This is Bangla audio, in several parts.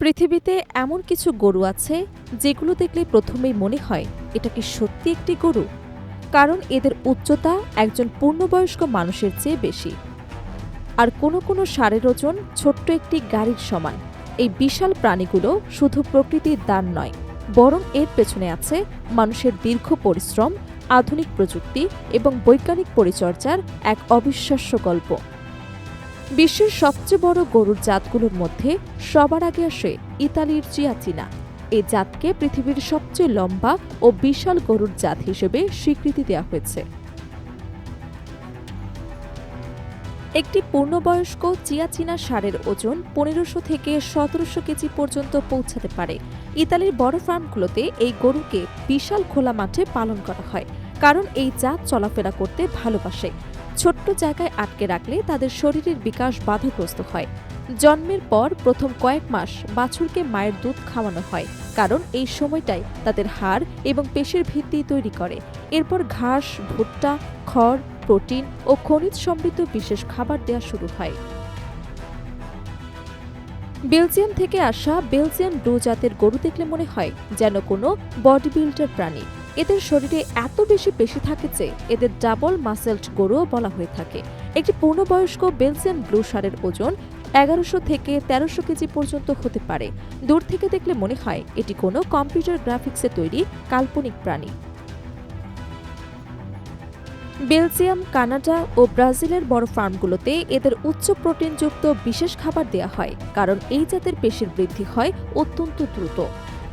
পৃথিবীতে এমন কিছু গরু আছে যেগুলো দেখলে প্রথমেই মনে হয় এটা কি সত্যি একটি গরু। কারণ এদের উচ্চতা একজন পূর্ণবয়স্ক মানুষের চেয়ে বেশি, আর কোনো কোনো ষাঁড়ের ওজন ছোট্ট একটি গাড়ির সমান। এই বিশাল প্রাণীগুলো শুধু প্রকৃতির দান নয়, বরং এর পেছনে আছে মানুষের দীর্ঘ পরিশ্রম, আধুনিক প্রযুক্তি এবং বৈজ্ঞানিক পরিচর্যার এক অবিশ্বাস্য গল্প। বিশ্বের সবচেয়ে বড় গরুর জাতগুলোর মধ্যে সবার আগে আসে ইতালির চিয়াচিনা। এই জাতকে পৃথিবীর সবচেয়ে লম্বা ও বিশাল গরুর জাত হিসেবে স্বীকৃতি দেওয়া হয়েছে। একটি পূর্ণবয়স্ক চিয়াচিনা ষাঁড়ের ওজন ১৫০০ থেকে ১৭০০ কেজি পর্যন্ত পৌঁছাতে পারে। ইতালির বড় ফার্মগুলোতে এই গরুকে বিশাল খোলা মাঠে পালন করা হয়, কারণ এই জাত চলাফেরা করতে ভালোবাসে। ছোট্ট জায়গায় আটকে রাখলে তাদের শরীরের বিকাশ বাধাগ্রস্ত হয়। জন্মের পর প্রথম কয়েক মাস বাছুরকে মায়ের দুধ খাওয়ানো হয়, কারণ এই সময়টাই তাদের হাড় এবং পেশির ভিত্তি তৈরি করে। এরপর ঘাস, ভুট্টা, খড়, প্রোটিন ও খনিজ সমৃদ্ধ বিশেষ খাবার দেয়া শুরু হয়। বেলজিয়াম থেকে আসা বেলজিয়ান ব্লু জাতের গরু দেখলে মনে হয় যেন কোনো বডি বিল্ডার প্রাণী। এদের শরীরে এত বেশি পেশি থাকে যে এদের ডাবল মাসেলড গরুও বলা হয়ে থাকে। একটি পূর্ণবয়স্ক বেলজিয়ান ব্লু ষাঁড়ের ওজন ১১০০ থেকে ১৩০০ কেজি পর্যন্ত হতে পারে। দূর থেকে দেখলে মনে হয় এটি কোনো কম্পিউটার গ্রাফিক্সে তৈরি কাল্পনিক প্রাণী। বেলজিয়াম, কানাডা ও ব্রাজিলের বড় ফার্মগুলোতে এদের উচ্চ প্রোটিনযুক্ত বিশেষ খাবার দেয়া হয়, কারণ এই জাতের পেশির বৃদ্ধি হয় অত্যন্ত দ্রুত।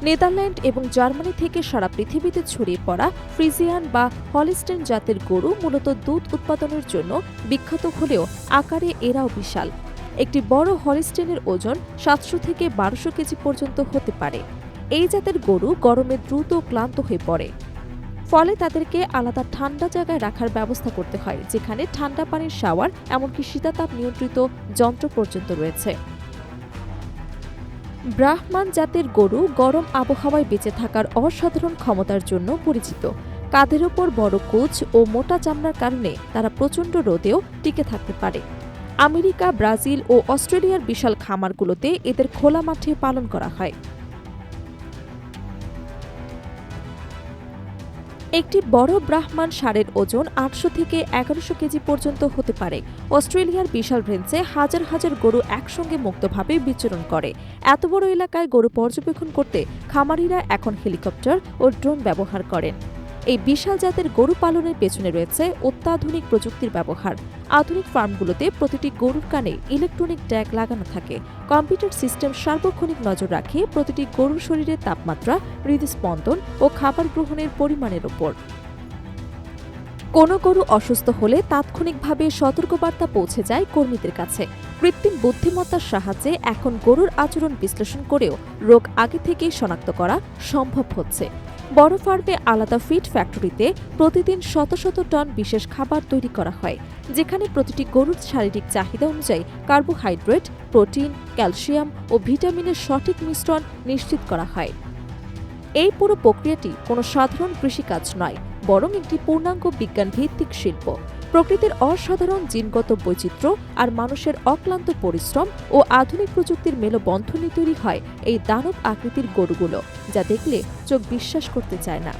নেদারল্যান্ড এবং জার্মানি থেকে সারা পৃথিবীতে ছড়িয়ে পড়া ফ্রিজিয়ান বা হলিস্টেইন জাতের গরু মূলত দুধ উৎপাদনের জন্য বিখ্যাত হলেও আকারে এরাও বিশাল। একটি বড় হলিস্টেইনের ওজন ৭০০ থেকে ১২০০ কেজি পর্যন্ত হতে পারে। এই জাতের গরু গরমে দ্রুত ক্লান্ত হয়ে পড়ে, ফলে তাদেরকে আলাদা ঠান্ডা জায়গায় রাখার ব্যবস্থা করতে হয়, যেখানে ঠান্ডা পানির শাওয়ার, এমনকি শীতাতাপ নিয়ন্ত্রিত যন্ত্র পর্যন্ত রয়েছে। ব্রাহ্মান জাতের গরু গরম আবহাওয়ায় বেঁচে থাকার অসাধারণ ক্ষমতার জন্য পরিচিত। কাঁধের ওপর বড় কোচ ও মোটা চামড়ার কারণে তারা প্রচণ্ড রোদেও টিকে থাকতে পারে। আমেরিকা, ব্রাজিল ও অস্ট্রেলিয়ার বিশাল খামারগুলোতে এদের খোলা মাঠে পালন করা হয়। একটি বড় ব্রাহ্মণ ষাঁড়ের ওজন ৮০০ থেকে ১১০০ কেজি পর্যন্ত হতে পারে। অস্ট্রেলিয়ার বিশাল রেঞ্জে হাজার হাজার গরু একসঙ্গে মুক্তভাবে বিচরণ করে। এত বড় এলাকায় গরু পর্যবেক্ষণ করতে খামারিরা এখন হেলিকপ্টার ও ড্রোন ব্যবহার করেন। এই বিশাল জাতের গরু পালনের পেছনে রয়েছে অত্যাধুনিক প্রযুক্তির ব্যবহার। আধুনিক ফার্মগুলোতে প্রতিটি গরুর কানে ইলেকট্রনিক ট্যাগ লাগানো থাকে। কম্পিউটার সিস্টেম সার্বক্ষণিক নজর রাখে প্রতিটি গরুর শরীরের তাপমাত্রা, হৃদস্পন্দন ও খাবার গ্রহণের পরিমাণের ওপর। কোনো গরু অসুস্থ হলে তাৎক্ষণিকভাবে সতর্কবার্তা পৌঁছে যায় কর্মীদের কাছে। কৃত্রিম বুদ্ধিমত্তার সাহায্যে এখন গরুর আচরণ বিশ্লেষণ করেও রোগ আগে থেকেই শনাক্ত করা সম্ভব হচ্ছে। বড় ফার্মে আলাদা ফিড ফ্যাক্টরিতে প্রতিদিন শত শত টন বিশেষ খাবার তৈরি করা হয়, যেখানে প্রতিটি গরুর শারীরিক চাহিদা অনুযায়ী কার্বোহাইড্রেট, প্রোটিন, ক্যালসিয়াম ও ভিটামিনের সঠিক মিশ্রণ নিশ্চিত করা হয়। এই পুরো প্রক্রিয়াটি কোনো সাধারণ কৃষিকাজ নয়, বরং একটি পূর্ণাঙ্গ বিজ্ঞানভিত্তিক শিল্প। প্রকৃতির অসাধারণ জিনগত বৈচিত্র্য আর মানুষের অক্লান্ত পরিশ্রম ও আধুনিক প্রযুক্তির মেলবন্ধনে তৈরি হয় এই দানব আকৃতির গরুগুলো, যা দেখলে চোখ বিশ্বাস করতে চায় না।